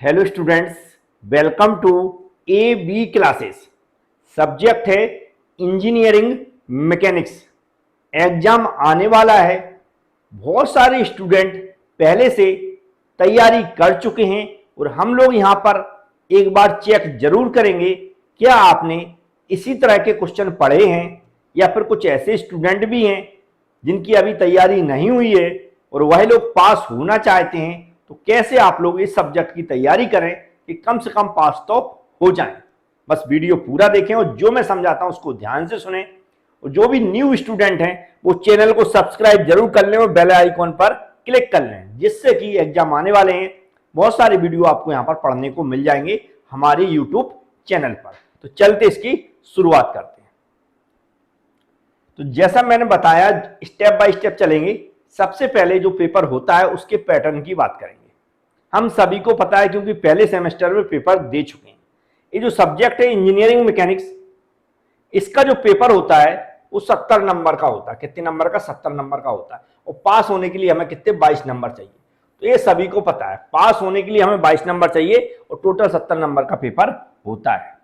Hello students, welcome to A B classes. Subject है engineering mechanics. Exam आने वाला है। बहुत सारे स्टूडेंट पहले से तैयारी कर चुके हैं और हम लोग यहाँ पर एक बार चेक जरूर करेंगे क्या आपने इसी तरह के क्वेश्चन पढ़े हैं या फिर कुछ ऐसे स्टूडेंट भी हैं जिनकी अभी तैयारी नहीं हुई है और वह लोग पास होना चाहते हैं। तो कैसे आप लोग इस सब्जेक्ट की तैयारी करें कि कम से कम पास तो हो जाएं। बस वीडियो पूरा देखें और जो मैं समझाता हूं उसको ध्यान से सुनें। और जो भी न्यू स्टूडेंट हैं वो चैनल को सब्सक्राइब जरूर कर लें और बेल आइकॉन पर क्लिक कर लें, जिससे कि एग्जाम आने वाले हैं बहुत सारे वीडियो आपको यहां पर पढ़ने को मिल जाएंगे हमारे यूट्यूब चैनल पर। तो चलते इसकी शुरुआत करते हैं। तो जैसा मैंने बताया स्टेप बाय स्टेप चलेंगे। सबसे पहले जो पेपर होता है उसके पैटर्न की बात करेंगे। हम सभी को पता है क्योंकि पहले सेमेस्टर में पेपर दे चुके हैं। ये जो सब्जेक्ट है इंजीनियरिंग मैकेनिक्स, इसका जो पेपर होता है वो 70 नंबर का होता है। कितने नंबर का? 70 नंबर का होता है। और पास होने के लिए हमें कितने? 22 नंबर चाहिए। तो ये सभी को पता है, पास होने के लिए हमें 22 नंबर चाहिए और टोटल 70 नंबर का पेपर होता है।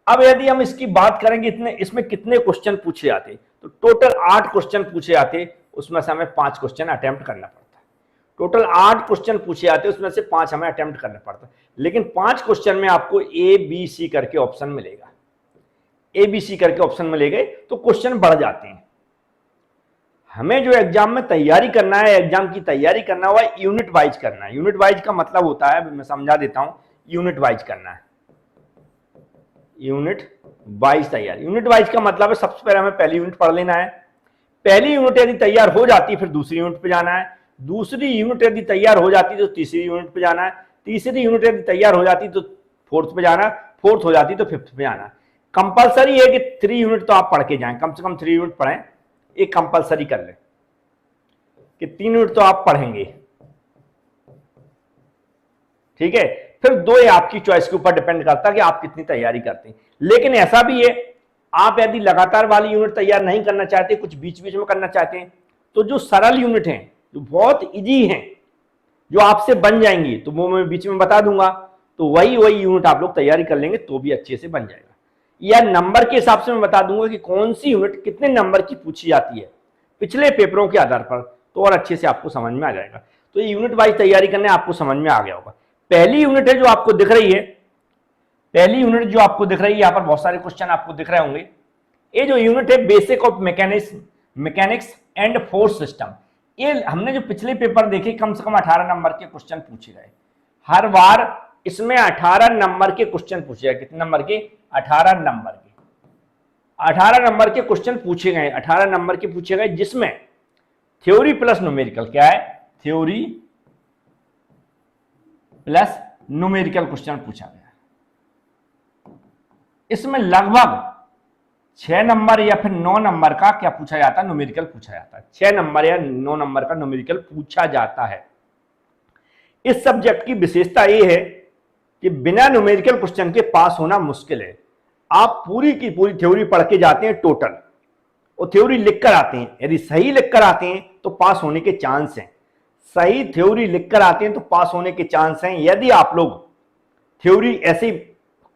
अब यदि हम इसकी बात करेंगे इतने इसमें कितने क्वेश्चन पूछे जाते, तो टोटल 8 क्वेश्चन पूछे जाते। उसमें से हमें 5 क्वेश्चन अटेम्प्ट करना पड़ता है। टोटल 8 क्वेश्चन पूछे जाते हैं, उसमें से 5 हमें अटेम्प्ट करना पड़ता है। लेकिन 5 क्वेश्चन में आपको ए बी सी करके ऑप्शन मिलेगा। ए बी सी करके ऑप्शन मिलेंगे तो क्वेश्चन बढ़ जाते हैं। हमें जो एग्जाम में तैयारी करना है, एग्जाम की तैयारी करना हुआ यूनिट वाइज करना है। यूनिट वाइज का मतलब होता है, मैं समझा देता हूं, यूनिट वाइज करना है। यूनिट वाइज तैयारी, यूनिट वाइज का मतलब है सबसे पहले हमें पहली यूनिट पढ़ लेना है। पहली यूनिट यदि तैयार हो जाती है फिर दूसरी यूनिट पे जाना है। दूसरी यूनिट यदि तैयार हो जाती तो तीसरी यूनिट पे जाना है। तीसरी यूनिट यदि तैयार हो जाती तो फोर्थ पे जाना, फोर्थ हो जाती तो फिफ्थ पे जाना। कंपलसरी है कि 3 यूनिट तो आप पढ़ के जाएं, कम से कम 3 यूनिट पढ़ें। एक कंपलसरी कर ले कि 3 यूनिट तो आप पढ़ेंगे, ठीक है। फिर 2 ये आपकी चॉइस के ऊपर डिपेंड करता है कि आप कितनी तैयारी करते हैं। लेकिन ऐसा भी है, आप यदि लगातार वाली यूनिट तैयार नहीं करना चाहते, कुछ बीच बीच में करना चाहते हैं, तो जो सरल यूनिट हैं, जो बहुत इजी हैं, जो आपसे बन जाएंगी, तो वो मैं बीच में बता दूंगा। तो वही यूनिट आप लोग तैयारी कर लेंगे तो भी अच्छे से बन जाएगा। या नंबर के हिसाब से मैं बता दूंगा कि कौन सी यूनिट कितने नंबर की पूछी जाती है पिछले पेपरों के आधार पर, तो और अच्छे से आपको समझ में आ जाएगा। तो ये यूनिट वाइज तैयारी करने आपको समझ में आ गया होगा। पहली यूनिट है जो आपको दिख रही है, पहली यूनिट जो आपको दिख रही है, यहां पर बहुत सारे क्वेश्चन आपको दिख रहे होंगे। ये जो यूनिट है basic of mechanics and force system, ये हमने जो पिछले पेपर देखे कम से कम 18 नंबर के क्वेश्चन पूछे गए। हर बार इसमें 18 नंबर के क्वेश्चन पूछे गए। कितने नंबर के? 18 नंबर के। 18 नंबर के क्वेश्चन पूछे गए, 18 नंबर के पूछे गए, जिसमें थ्योरी प्लस न्यूमेरिकल, क्या है? थ्योरी प्लस न्यूमेरिकल क्वेश्चन पूछा गया। इसमें लगभग 6 नंबर या फिर 9 नंबर का क्या पूछा जाता है? न्यूमेरिकल पूछा जाता है। 6 नंबर या 9 नंबर का न्यूमेरिकल पूछा जाता है। इस सब्जेक्ट की विशेषता यह है कि बिना न्यूमेरिकल क्वेश्चन के पास होना मुश्किल है। आप पूरी की पूरी थ्योरी पढ़ के जाते हैं टोटल, और थ्योरी लिख कर आते हैं। यदि सही लिख कर आते हैं तो पास होने के चांस हैं। सही थ्योरी लिख कर आते हैं तो पास होने के चांस हैं। यदि आप लोग थ्योरी ऐसे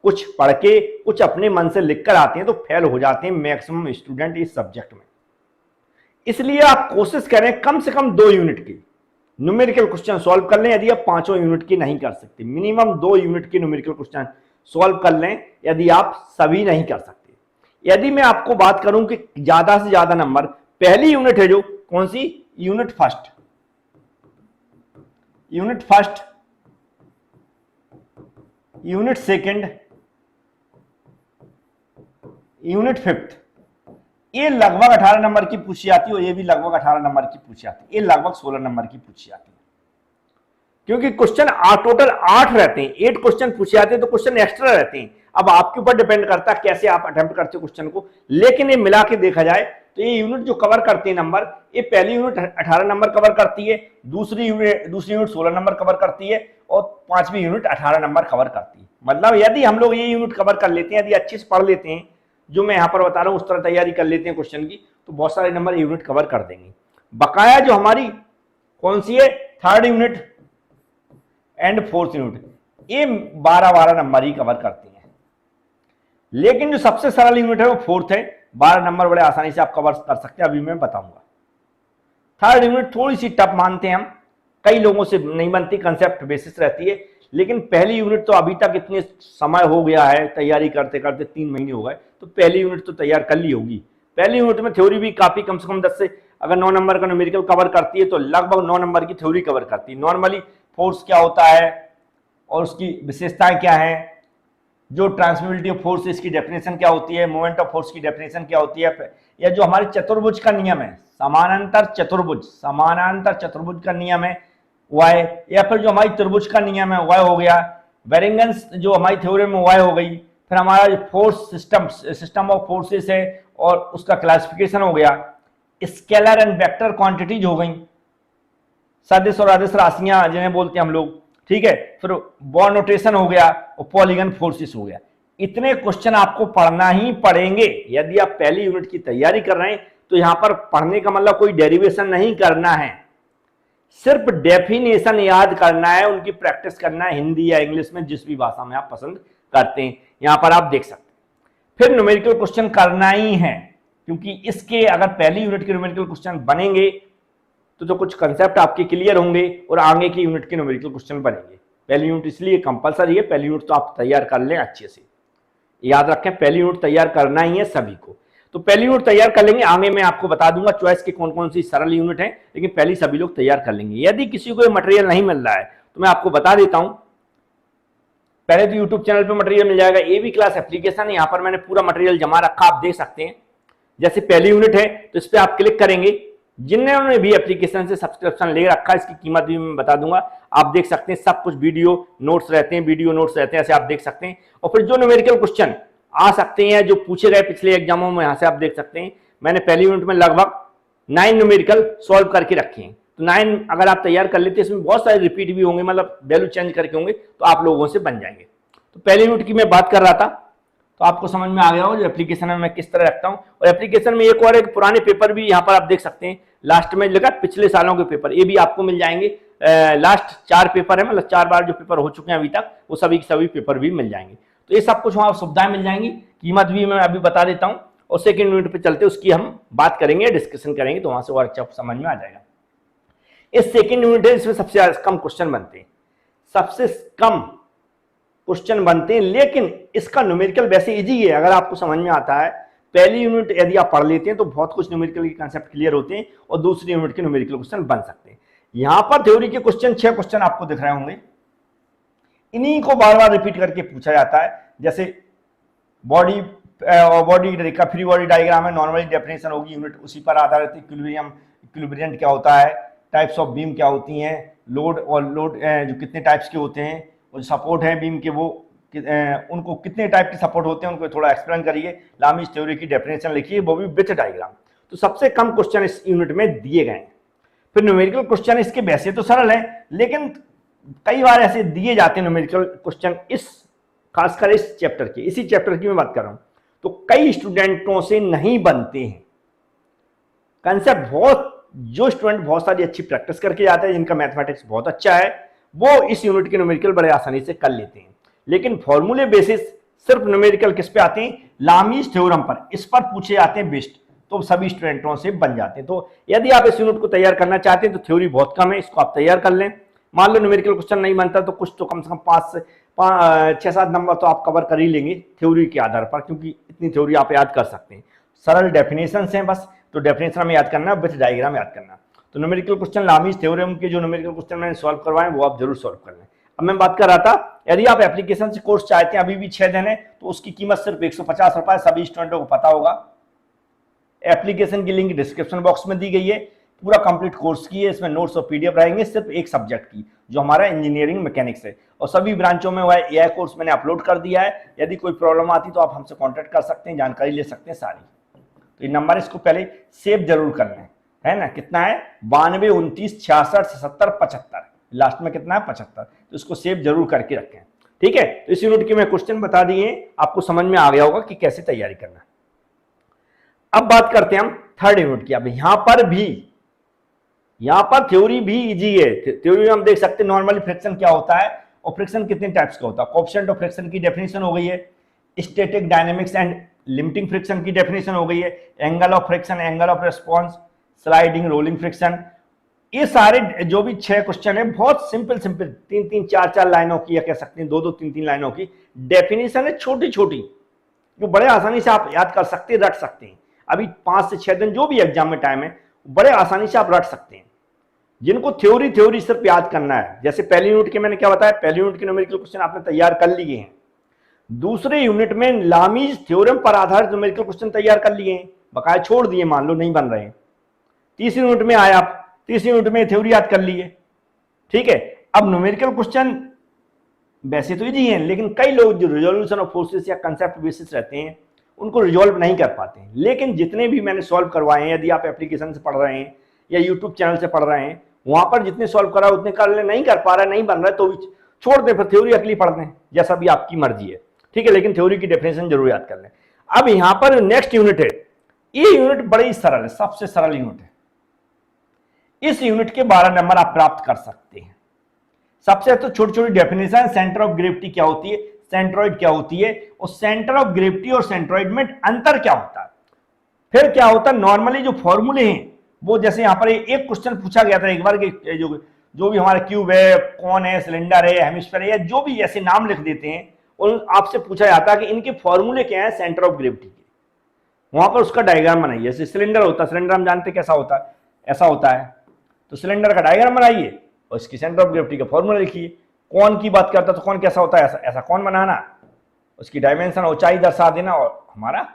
कुछ पढ़ के कुछ अपने मन से लिख कर आते हैं तो फेल हो जाते हैं मैक्सिमम स्टूडेंट इस सब्जेक्ट में। इसलिए आप कोशिश करें कम से कम 2 यूनिट की न्यूमेरिकल क्वेश्चन सॉल्व कर लें। यदि आप 5 यूनिट की नहीं कर सकते, मिनिमम 2 यूनिट के न्यूमेरिकल क्वेश्चन सॉल्व कर लें, यदि आप सभी नहीं कर सकते। यदि मैं आपको बात करूं कि ज्यादा से ज्यादा नंबर, पहली यूनिट है जो कौन सी? Unit first, unit first, unit second, unit fifth, ये लगभग 18 नंबर की पूछी जाती है और ये भी लगभग 18 नंबर की पूछी जाती है। ये लगभग 16 नंबर की पूछी जाती है, क्योंकि क्वेश्चन टोटल 8 रहते हैं। 8 क्वेश्चन पूछे जाते हैं तो क्वेश्चन एक्स्ट्रा रहते हैं। अब आपके ऊपर डिपेंड करता है कैसे आप अटेम्प्ट करते हो क्वेश्चन को। लेकिन ये मिला के देखा जाए तो ये यूनिट जो कवर करते हैं नंबर, ये पहली यूनिट 18 नंबर कवर करती है, दूसरी यूनिट 16 नंबर कवर करती है और 5वीं यूनिट 18 नंबर कवर करती है। मतलब यदि हम लोग ये यूनिट कवर कर लेते हैं, यदि अच्छे से पढ़ लेते हैं, जो मैं यहां पर बता रहा हूं उस तरह तैयारी कर लेते हैं क्वेश्चन की, तो बहुत सारे नंबर यूनिट कवर कर देंगे। बकाया जो हमारी कौन सी है? 3rd unit and 4th unit, ये 12 नंबर ही कवर करती हैं। लेकिन जो सबसे सरल यूनिट है वो फोर्थ है, 12 नंबर बड़े आसानी से आप कवर कर सकते हैं, अभी मैं बताऊंगा। थर्ड यूनिट थोड़ी सी टफ मानते हैं हम, कई लोगों से नहीं बनती, कंसेप्ट बेसिस रहती है। लेकिन पहली यूनिट तो अभी तक इतने समय हो गया है तैयारी करते करते, 3 महीने हो गए, तो पहली यूनिट तो तैयार कर ली होगी। पहली यूनिट में थ्योरी भी काफी कम से कम 10 से, अगर 9 नंबर का न्यूमेरिकल कवर करती है तो लगभग 9 नंबर की थ्योरी कवर करती है। नॉर्मली फोर्स क्या होता है और उसकी विशेषताएं क्या है, जो ट्रांसमिसिबिलिटी ऑफ फोर्स इसकी डेफिनेशन क्या होती है, मोमेंट ऑफ फोर्स की डेफिनेशन क्या होती है, या जो हमारे चतुर्भुज का नियम है, समानांतर चतुर्भुज का नियम है वाई, या फिर जो हमारी त्रिभुज का नियम है वाई हो गया, वेरिंगन्स जो हमारी थ्योरी में वाई हो गई, फिर हमारा जो फोर्स सिस्टम ऑफ फोर्सेस है और उसका क्लासिफिकेशन हो गया, स्केलर एंड वेक्टर क्वांटिटीज हो गई, सदिश और अदिश राशियां जिन्हें बोलते हैं हम लोग, ठीक है, फिर बॉन्ड नोटेशन हो गया और पॉलीगन फोर्सेस हो गया। इतने क्वेश्चन आपको पढ़ना ही पड़ेंगे यदि आप पहली यूनिट की तैयारी कर रहे हैं। तो यहां पर पढ़ने का मतलब कोई डेरिवेशन नहीं करना है, सिर्फ डेफिनेशन याद करना है, उनकी प्रैक्टिस करना है, हिंदी या इंग्लिश में जिस भी भाषा में आप पसंद करते हैं। यहां पर आप देख सकते हैं फिर न्यूमेरिकल क्वेश्चन करना ही है, क्योंकि इसके अगर पहली यूनिट के न्यूमेरिकल क्वेश्चन बनेंगे तो कुछ कंसेप्ट आपके क्लियर होंगे और आगे की यूनिट के न्यूमेरिकल क्वेश्चन बनेंगे। पहली यूनिट इसलिए कंपलसरी है, पहली यूनिट तो आप तैयार कर लें अच्छे से, याद रखें पहली यूनिट तैयार करना ही है सभी को। तो पहली यूनिट तैयार कर लेंगे, आगे मैं आपको बता दूंगा चॉइस के कौन कौन सी सरल यूनिट है, लेकिन पहली सभी लोग तैयार कर लेंगे। यदि किसी को मटेरियल नहीं मिल रहा है तो मैं आपको बता देता हूं, पहले तो यूट्यूब चैनल पे मटेरियल मिल जाएगा, एबी क्लास एप्लीकेशन है, यहां पर मैंने पूरा मटेरियल जमा रखा, आप देख सकते हैं। जैसे पहली यूनिट है तो इस पर आप क्लिक करेंगे, जिन्होंने भी एप्लीकेशन से सब्सक्रिप्शन ले रखा है इसकी कीमत भी मैं बता दूंगा, आप देख सकते हैं सब कुछ वीडियो नोट्स रहते हैं, ऐसे आप देख सकते हैं। और फिर जो न्यूमेरिकल क्वेश्चन आ सकते हैं जो पूछे गए पिछले एग्जामों में, यहां से आप देख सकते हैं मैंने पहली यूनिट में लगभग 9 न्यूमेरिकल सॉल्व करके रखे हैं। तो 9 अगर आप तैयार कर लेते हैं, इसमें बहुत सारे रिपीट भी होंगे, मतलब वैल्यू चेंज करके होंगे, तो आप लोगों से बन जाएंगे। तो पहली यूनिट की मैं बात कर रहा था, तो आपको समझ में आ गया हो जो एप्लीकेशन में मैं किस तरह रखता हूं। और एप्लीकेशन में एक और एक पुराने पेपर भी यहां पर आप देख सकते हैं, लास्ट में लगा पिछले सालों के पेपर, ये भी आपको मिल जाएंगे। लास्ट 4 पेपर है, मतलब 4 बार जो पेपर हो चुके हैं अभी तक, वो सभी के सभी पेपर भी मिल जाएंगे। तो ये सब कुछ वहां सुविधाएं मिल जाएंगी, कीमत भी मैं अभी बता देता हूं। और सेकेंड यूनिट पे चलते उसकी हम बात करेंगे, डिस्कशन करेंगे, तो वहां से और अच्छा समझ में आ जाएगा। इस सेकेंड यूनिट है, इसमें सबसे कम क्वेश्चन बनते हैं, सबसे कम क्वेश्चन बनते हैं, लेकिन इसका न्यूमेरिकल वैसे इजी है अगर आपको समझ में आता है। पहली यूनिट यदि आप पढ़ लेते हैं तो बहुत कुछ न्यूमेरिकल के कांसेप्ट क्लियर होते हैं और दूसरी यूनिट के न्यूमेरिकल क्वेश्चन बन सकते हैं। यहां पर थ्योरी के क्वेश्चन 6 क्वेश्चन आपको दिख रहे होंगे, इन्हीं को बार बार रिपीट करके पूछा जाता है। जैसे बॉडी का फ्री बॉडी डायग्राम है, नॉर्मली डेफिनेशन होगी यूनिट उसी पर आधारित, इक्विलिब्रियम क्या होता है, टाइप्स ऑफ बीम क्या होती हैं, लोड और लोड जो कितने टाइप्स के होते हैं, और सपोर्ट है बीम के वो उनको कितने टाइप के सपोर्ट होते हैं उनको थोड़ा एक्सप्लेन करिए, लामीज थ्योरी की डेफिनेशन लिखिए, वो भी विथ डायग्राम। तो सबसे कम क्वेश्चन इस यूनिट में दिए गए हैं। फिर न्यूमेरिकल क्वेश्चन इसके वैसे तो सरल है, लेकिन कई बार ऐसे दिए जाते हैं न्यूमेरिकल क्वेश्चन, इस खासकर इस चैप्टर की, इसी चैप्टर की मैं बात कर रहा हूं, तो कई स्टूडेंटों से नहीं बनते हैं कंसेप्ट। जो स्टूडेंट बहुत सारी अच्छी प्रैक्टिस करके जाते हैं, जिनका मैथमेटिक्स बहुत अच्छा है, वो इस यूनिट के न्यूमेरिकल बड़े आसानी से कर लेते हैं। लेकिन फॉर्मूले बेसिस सिर्फ न्यूमेरिकल किस पे आते हैं, लामीज थ्योरम पर, इस पर पूछे जाते हैं बेस्ट, तो सभी स्टूडेंटों से बन जाते हैं। तो यदि आप इस यूनिट को तैयार करना चाहते हैं तो थ्योरी बहुत कम है, इसको आप तैयार कर लें। मान लो न्यूमेरिकल क्वेश्चन नहीं बनता तो कुछ तो कम से कम 6-7 नंबर तो आप कवर कर ही लेंगे थ्योरी के आधार पर, क्योंकि इतनी थ्योरी आप याद कर सकते हैं। सरल डेफिनेशन है बस, तो डेफिनेशन में याद करना, विथ डायग्राम याद करना। तो न्यूमेरिकल क्वेश्चन लामीज थ्योरम के जो न्यूमेरिकल क्वेश्चन मैंने सॉल्व करवाए वो आप जरूर सॉल्व कर लें। अब मैं बात कर रहा था, यदि आप एप्लीकेशन से कोर्स चाहते हैं, अभी भी 6 दिन है, तो उसकी कीमत सिर्फ 150 रुपए, सभी स्टूडेंटों को पता होगा। एप्लीकेशन की लिंक डिस्क्रिप्शन बॉक्स में दी गई है, पूरा कंप्लीट कोर्स की है, इसमें नोट्स और पीडीएफ रहेंगे सिर्फ एक सब्जेक्ट की, जो हमारा इंजीनियरिंग मैकेनिक्स है, और सभी ब्रांचों में वह एआई कोर्स मैंने अपलोड कर दिया है। यदि कोई प्रॉब्लम आती तो आप हमसे कॉन्टैक्ट कर सकते हैं, जानकारी ले सकते हैं सारी। तो ये नंबर इसको पहले सेव जरूर कर लें, है ना, कितना है 92 29 66 77 75, लास्ट में कितना है 75, तो इसको सेव जरूर करके रखें, ठीक है। तो इस यूनिट के मैं क्वेश्चन बता दिए, आपको समझ में आ गया होगा कि कैसे तैयारी करना। अब बात करते हैं हम थर्ड यूनिट की। अब यहां पर थ्योरी भी इजी है। थ्योरी में हम देख सकते हैं नॉर्मली फ्रिक्शन क्या होता है, और फ्रिक्शन कितने टाइप्स का होता है, कोएफिशिएंट ऑफ फ्रिक्शन की डेफिनेशन हो गई है, static dynamics and limiting friction की डेफिनेशन हो गई है, angle of friction, angle of response, sliding rolling friction. ये सारे जो भी 6 क्वेश्चन है बहुत सिंपल सिंपल 3-3 4-4 लाइनों की, या कह सकते हैं 2-2 3-3 लाइनों की डेफिनेशन है, छोटी छोटी, जो बड़े आसानी से आप याद कर सकते हैं, रट सकते हैं। अभी 5 से 6 दिन जो भी एग्जाम में टाइम है बड़े आसानी से आप रट सकते हैं। जिनको थ्योरी सिर्फ याद करना है, जैसे पहली यूनिट के मैंने क्या बताया, पहली यूनिट के न्यूमेरिकल क्वेश्चन आपने तैयार कर लिए हैं, दूसरे यूनिट में लामीज थ्योरम पर आधारित न्यूमेरिकल क्वेश्चन तैयार कर लिए हैं, बकाया छोड़ दिए, मान लो नहीं बन रहे हैं। तीसरी यूनिट में आए आप, तीसरी यूनिट में थ्योरी याद कर लिए, ठीक है। अब न्यूमेरिकल क्वेश्चन वैसे तो इजी हैं, लेकिन कई लोग जो रिजोल्यूशन ऑफ फोर्सेस या कंसेप्ट बेसिस रहते हैं उनको रिजोल्व नहीं कर पाते हैं। लेकिन जितने भी मैंने सॉल्व करवाए हैं, यदि आप एप्लीकेशन से पढ़ रहे हैं या यूट्यूब चैनल से पढ़ रहे हैं, वहां पर जितने सॉल्व करा उतने कर ले, नहीं कर पा रहा है, नहीं बन रहा है तो भी छोड़ दें, फिर थ्योरी अगली पढ़ दें, जैसा भी आपकी मर्जी है, ठीक है। लेकिन थ्योरी की डेफिनेशन जरूर याद कर लें। अब यहां पर नेक्स्ट यूनिट है, ये यूनिट बड़ी सरल है, सबसे सरल यूनिट है। इस यूनिट के 12 नंबर आप प्राप्त कर सकते हैं। सबसे तो छोटी छोटी डेफिनेशन, सेंटर ऑफ ग्रेविटी क्या होती है, सेंट्रॉइड क्या होती है, और सेंटर ऑफ ग्रेविटी और सेंट्रॉइड में अंतर क्या होता है, फिर क्या होता है नॉर्मली जो फॉर्मूले हैं वो, जैसे यहां पर एक क्वेश्चन पूछा गया था एक बार कि जो भी हमारा क्यूब है, कौन है, सिलेंडर है, हेमिस्फीयर है, या जो भी ऐसे नाम लिख देते हैं, और आपसे पूछा जाता है कि इनके फॉर्मूले क्या है सेंटर ऑफ ग्रेविटी के, वहां पर उसका डायग्राम बनाइए। जैसे सिलेंडर होता है, सिलेंडर हम जानते कैसा होता है, ऐसा होता है, तो सिलेंडर का डायग्राम बनाइए और इसकी सेंटर ऑफ ग्रेविटी का फॉर्मूला लिखिए। कौन की बात करता है तो कौन कैसा होता है, ऐसा कौन बनाना, उसकी डायमेंशन ऊंचाई दर्शा देना और हमारा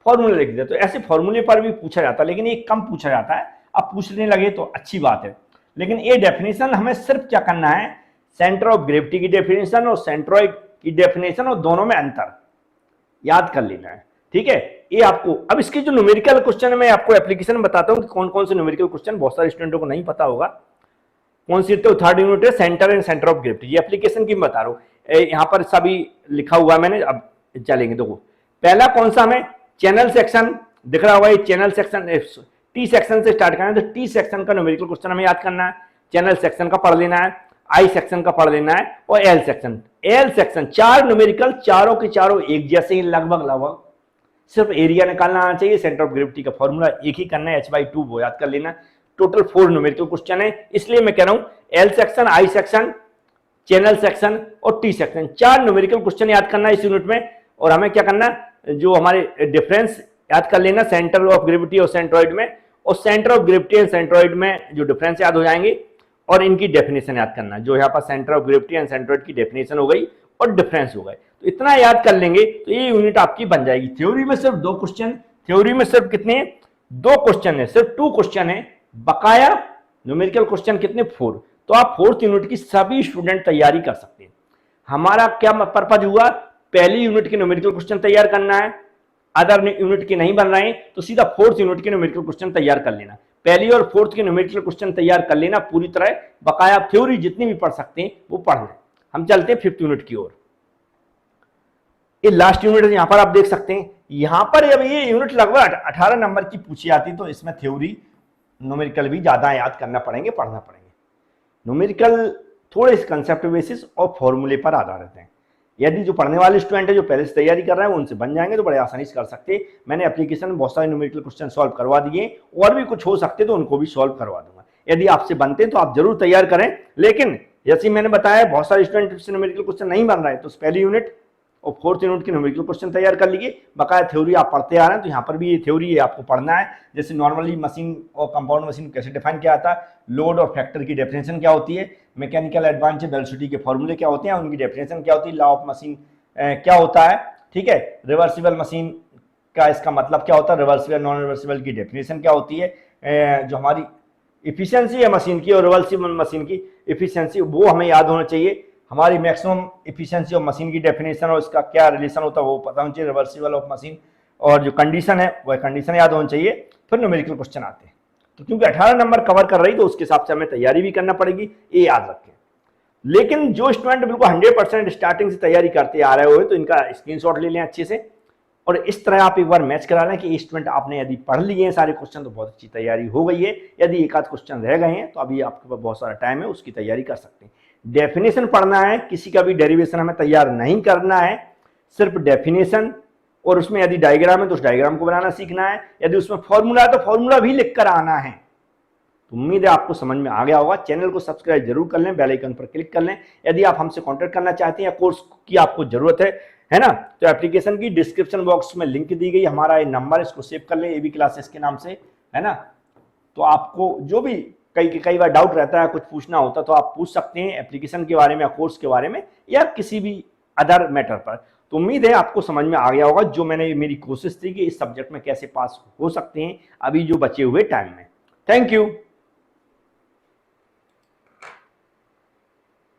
फॉर्मूला लिख दिया। तो ऐसे फॉर्मूले पर भी पूछा जाता है, लेकिन ये कम पूछा जाता है। अब पूछने लगे तो अच्छी बात है, लेकिन ये डेफिनेशन हमें सिर्फ क्या करना है, सेंटर ऑफ ग्रेविटी की डेफिनेशन और सेंट्रॉइड की डेफिनेशन और दोनों में अंतर याद कर लेना है, ठीक है। ये आपको अब इसके जो न्यूमेरिकल क्वेश्चन मैं आपको एप्लीकेशन बताता हूं कि कौन कौन से न्यूमेरिकल क्वेश्चन, बहुत सारे स्टूडेंटों को नहीं पता होगा कौन सी, तो थर्ड यूनिट है centre and centre of gravity, ये एप्लीकेशन की बता रहा हूं, यहां पर सभी लिखा हुआ है मैंने। अब चलेंगे, देखो पहला कौन सा हमें चैनल सेक्शन दिख रहा होगा, ये चैनल सेक्शन, टी सेक्शन से स्टार्ट करना है, तो टी सेक्शन का न्यूमेरिकल क्वेश्चन हमें याद करना है, चैनल सेक्शन का पढ़ लेना है, आई सेक्शन का पढ़ लेना है, और एल सेक्शन 4 न्यूमेरिकल, चारों के चारों एक जैसे ही लगभग, सिर्फ एरिया निकालना आना चाहिए, सेंटर ऑफ ग्रेविटी का फॉर्मूला एक ही करना है, h/2 वो याद कर लेना। टोटल 4 न्यूमेरिकल क्वेश्चन है, इसलिए मैं कह रहा हूं L section, I section, channel section और टी सेक्शन, 4 न्यूमेरिकल क्वेश्चन याद करना है इस यूनिट में। और हमें क्या करना, जो हमारे डिफरेंस याद कर लेना सेंटर ऑफ ग्रेविटी और सेंट्रॉइड में, और centre of gravity and centroid में जो डिफरेंस याद हो जाएंगे, और इनकी डेफिनेशन याद करना, जो यहाँ पर centre of gravity and centroid की डेफिनेशन हो गई और डिफरेंस हो गए, तो इतना याद कर लेंगे तो ये यूनिट आपकी बन जाएगी। थ्योरी में सिर्फ 2 क्वेश्चन, थ्योरी में सिर्फ कितने, 2 क्वेश्चन है, सिर्फ 2 क्वेश्चन है, बकाया न्यूमेरिकल क्वेश्चन कितने, 4। तो आप 4th यूनिट की सभी स्टूडेंट तैयारी कर सकते हैं। हमारा क्या पर्पज हुआ, पहली यूनिट के न्यूमेरिकल क्वेश्चन तैयार करना है, अदर यूनिट के नहीं बन रहे हैं तो सीधा 4th यूनिट के न्यूमेरिकल क्वेश्चन तैयार कर लेना, पहली और 4th के न्यूमेरिकल क्वेश्चन तैयार कर लेना पूरी तरह, बकाया थ्योरी जितनी भी पढ़ सकते हैं वो पढ़ लें। हम चलते हैं 5th यूनिट की ओर। ये लास्ट यूनिट है, यहां पर आप देख सकते हैं, यहां पर अब ये यूनिट लगभग 18 नंबर की पूछी जाती, तो इसमें थ्योरी न्यूमेरिकल भी ज्यादा याद करना पड़ेंगे, पढ़ना पड़ेंगे। न्यूमेरिकल थोड़े इस कंसेप्ट बेसिस और फॉर्मूले पर आधारित हैं। यदि जो पढ़ने वाले स्टूडेंट है जो पहले से तैयारी कर रहे हैं उनसे बन जाएंगे तो बड़े आसानी से कर सकते हैं। मैंने एप्लीकेशन में बहुत सारे न्यूमेरिकल क्वेश्चन सॉल्व करवा दिए, और भी कुछ हो सकते तो उनको भी सॉल्व करवा दूंगा। यदि आपसे बनते हैं तो आप जरूर तैयार करें, लेकिन जैसे मैंने बताया बहुत सारे स्टूडेंट से न्यूमेरिकल क्वेश्चन नहीं बन रहा है, तो पहली यूनिट और 4th यूनिट के न्यूमेरिकल क्वेश्चन तैयार कर लीजिए, बकाया थ्योरी आप पढ़ते आ रहे हैं तो यहाँ पर भी ये थ्योरी आपको पढ़ना है। जैसे नॉर्मली मशीन और कंपाउंड मशीन कैसे डिफाइन किया जाता है, लोड और फैक्टर की डेफिनेशन क्या होती है, मैकेनिकल एडवांस वेलोसिटी के फॉर्मूले क्या होते हैं, उनकी डेफिनेशन क्या होती है, लॉ ऑफ मशीन क्या होता है, ठीक है, रिवर्सिबल मशीन का इसका मतलब क्या होता है, रिवर्सिबल नॉन रिवर्सिबल की डेफिनेशन क्या होती है, जो हमारी इफिशियंसी है मशीन की और रिवर्सिबल मशीन की इफिशियंसी वो हमें याद होना चाहिए। हमारी मैक्सिमम इफिशियंसी ऑफ मशीन की डेफिनेशन और इसका क्या रिलेशन होता है वो पता होना चाहिए, रिवर्सिबल ऑफ मशीन, और जो कंडीशन है वह कंडीशन याद होनी चाहिए, फिर न्यूमेरिकल क्वेश्चन आते हैं। तो क्योंकि 18 नंबर कवर कर रही तो उसके हिसाब से हमें तैयारी भी करना पड़ेगी, ये याद रखें। लेकिन जो स्टूडेंट बिल्कुल 100% स्टार्टिंग से तैयारी करते आ रहे हो तो इनका स्क्रीनशॉट ले लें अच्छे से, और इस तरह आप एक बार मैच करा लें कि स्टूडेंट आपने यदि पढ़ लिए हैं सारे क्वेश्चन तो बहुत अच्छी तैयारी हो गई है। यदि एक आध क्वेश्चन रह गए हैं तो अभी आपके पास बहुत सारा टाइम है, उसकी तैयारी कर सकते हैं। डेफिनेशन पढ़ना है, किसी का भी डेरिवेशन हमें तैयार नहीं करना है, सिर्फ डेफिनेशन, और उसमें यदि डायग्राम है तो उस डायग्राम को बनाना सीखना है, यदि उसमें फॉर्मूला है तो फॉर्मूला भी लिख कर आना है। तो उम्मीद है आपको समझ में आ गया होगा। चैनल को सब्सक्राइब जरूर कर लें, बेल आइकन पर क्लिक कर लें। यदि आप हमसे कांटेक्ट करना चाहते हैं या कोर्स की आपको जरूरत है ना, तो एप्लीकेशन की डिस्क्रिप्शन बॉक्स में लिंक दी गई, हमारा ये नंबर, इसको सेव कर लें एबी क्लासेस के नाम से, है ना। तो आपको जो भी कई बार डाउट रहता है, कुछ पूछना होता तो आप पूछ सकते हैं एप्लीकेशन के बारे में या कोर्स के बारे में या किसी भी अदर मैटर पर। तो उम्मीद है आपको समझ में आ गया होगा जो मैंने मेरी कोशिश थी कि इस सब्जेक्ट में कैसे पास हो सकते हैं अभी जो बचे हुए टाइम में। Thank you.